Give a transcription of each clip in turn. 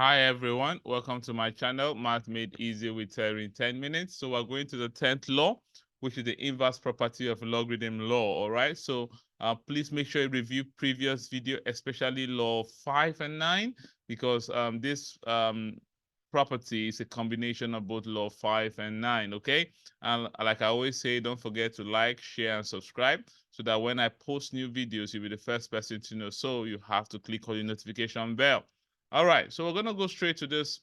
Hi everyone, welcome to my channel, Math Made Easy with Terry in 10 minutes. So we're going to the 10th law, which is the inverse property of logarithm law, all right? So please make sure you review previous video, especially law 5 and 9, because this property is a combination of both law 5 and 9, okay? And like I always say, don't forget to like, share, and subscribe so that when I post new videos, you'll be the first person to know. So you have to click on the notification bell. All right, so we're going to go straight to this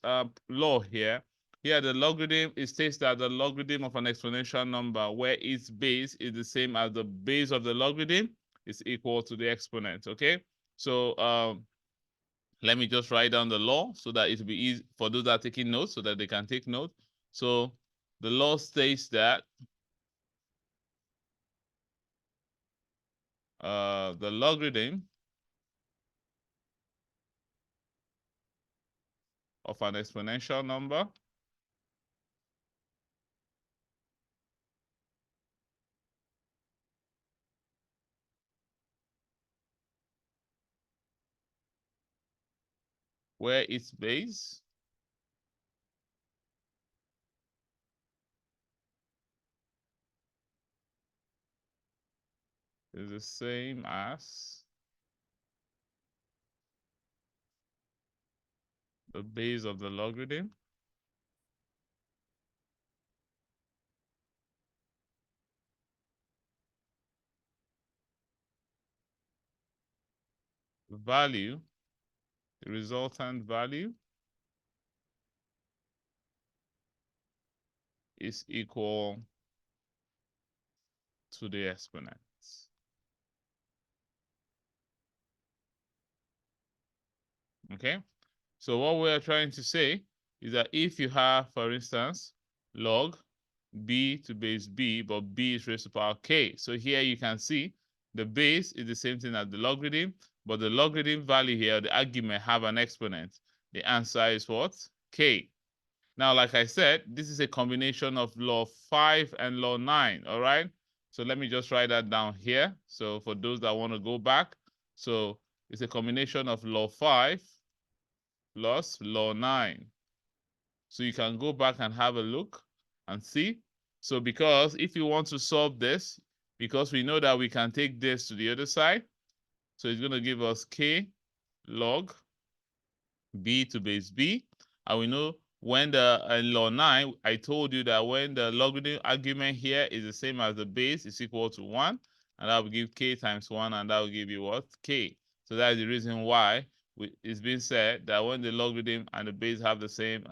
law here. Here, the logarithm, it states that the logarithm of an exponential number where its base is the same as the base of the logarithm is equal to the exponent, okay? So let me just write down the law so that it will be easy for those that are taking notes so that they can take note. So the law states that the logarithm of an exponential number where its base is the same as the base of the logarithm value, the resultant value is equal to the exponent. Okay, so what we're trying to say is that if you have, for instance, log b to base b, but b is raised to power k. So here you can see the base is the same thing as the logarithm, but the logarithm value here, the argument, have an exponent. The answer is what? K. Now, like I said, this is a combination of law 5 and law 9, all right? So let me just write that down here. So for those that want to go back, so it's a combination of law 5 plus law 9. So you can go back and have a look and see. So because if you want to solve this, because we know that we can take this to the other side, so it's going to give us k log b to base b. And we know when the in law 9, I told you that when the logarithm argument here is the same as the base is equal to 1, and that will give k times 1, and that will give you what? K. So that is the reason why it's been said that when the logarithm and the base have the same,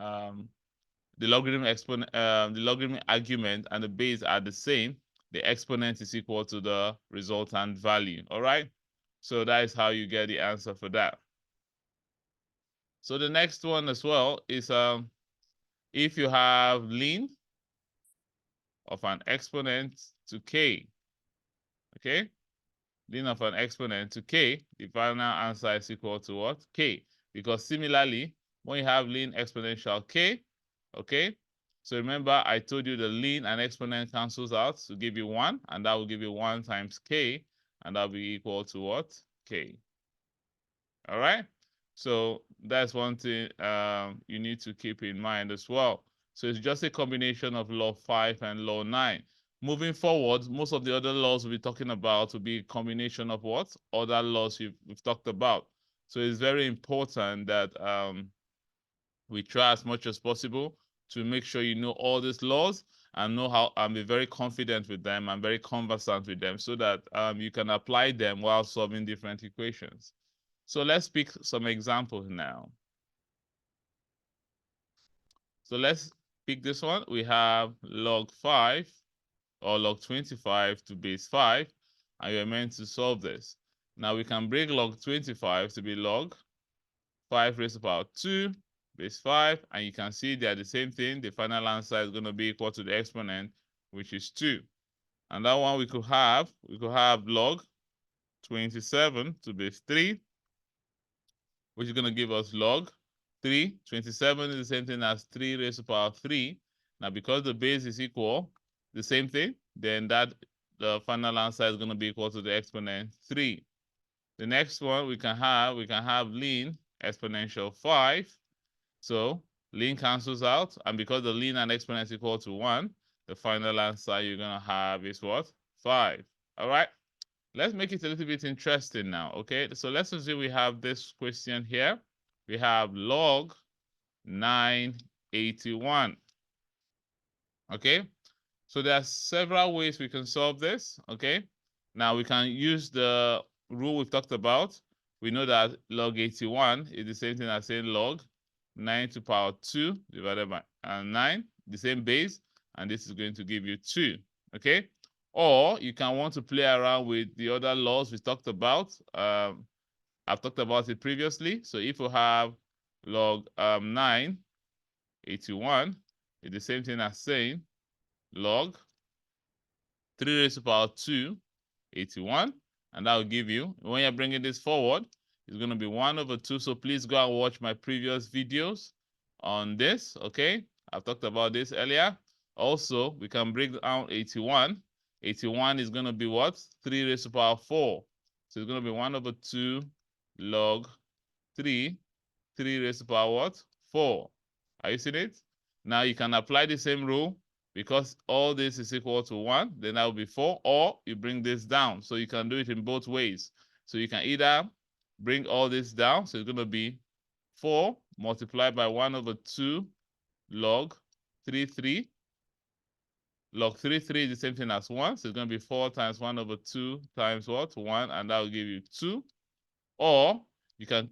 the logarithm exponent, the logarithm argument and the base are the same, the exponent is equal to the resultant value. All right. So that is how you get the answer for that. So the next one as well is if you have ln of an exponent to k, okay? Ln of an exponent to k, the final answer is equal to what? K. Because similarly, when you have ln exponential k, okay? So remember, I told you the ln and exponent cancels out to give you 1, and that will give you 1 times k, and that will be equal to what? K. All right. So that's one thing you need to keep in mind as well. So it's just a combination of law 5 and law 9. Moving forward, most of the other laws we'll be talking about will be a combination of what? Other laws we've talked about. So it's very important that we try as much as possible to make sure you know all these laws and know how and be very confident with them and very conversant with them so that you can apply them while solving different equations. So let's pick some examples now. So let's pick this one. We have log 5 or log 25 to base 5, and you're meant to solve this. Now we can break log 25 to be log 5 raised to the power 2 base 5, and you can see they're the same thing. The final answer is going to be equal to the exponent, which is 2. And that one we could have log 27 to base 3, which is going to give us log 3. 27 is the same thing as 3 raised to the power 3. Now, because the base is equal, the same thing, then the final answer is going to be equal to the exponent 3. The next one we can have ln exponential 5. So ln cancels out, and because the ln and exponent is equal to 1, the final answer you're going to have is what? 5. All right? Let's make it a little bit interesting now, okay? So let's assume we have this question here. We have log 981, okay? So there are several ways we can solve this, okay? Now we can use the rule we've talked about. We know that log 81 is the same thing as saying log 9 to the power 2 divided by 9, the same base, and this is going to give you 2, okay? Or you can want to play around with the other laws we talked about. I've talked about it previously. So if we have log 981, it's the same thing as saying log 3 raised to the power 2, 81, and that will give you, when you're bringing this forward, it's going to be 1 over 2. So please go and watch my previous videos on this, okay? I've talked about this earlier. Also, we can break down 81. 81 is going to be what? 3 raised to the power 4. So it's going to be 1 over 2 log 3, 3 raised to the power what? 4. Are you seeing it? Now you can apply the same rule. Because all this is equal to 1, then that will be 4, or you bring this down. So you can do it in both ways. So you can either bring all this down, so it's going to be 4 multiplied by 1 over 2 log 3, 3. Log 3, 3 is the same thing as 1, so it's going to be 4 times 1 over 2 times what? 1, and that will give you 2. Or you can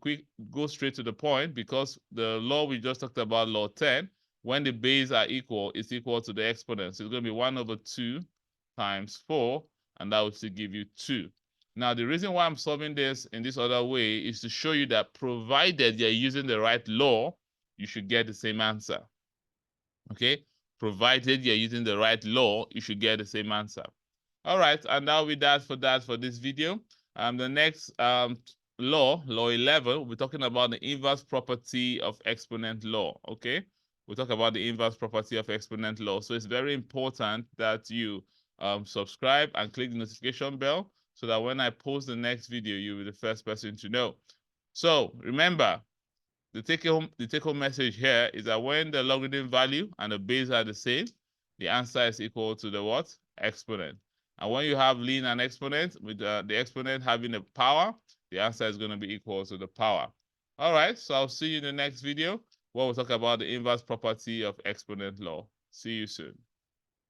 go straight to the point, because the law we just talked about, law 10, when the base are equal, it's equal to the exponent. So it's going to be 1 over 2 times 4, and that will still give you 2. Now, the reason why I'm solving this in this other way is to show you that provided you're using the right law, you should get the same answer. Okay? Provided you're using the right law, you should get the same answer. All right, and that'll be that for this video. The next law 11, we'll be talking about the inverse property of exponent law, okay? We'll talk about the inverse property of exponent law. So it's very important that you subscribe and click the notification bell so that when I post the next video, you'll be the first person to know. So remember, the take-home message here is that when the logarithm value and the base are the same, the answer is equal to the what? Exponent. And when you have ln and exponent, with the exponent having a power, the answer is going to be equal to the power. All right, so I'll see you in the next video where we'll talk about the inverse property of exponent law. See you soon.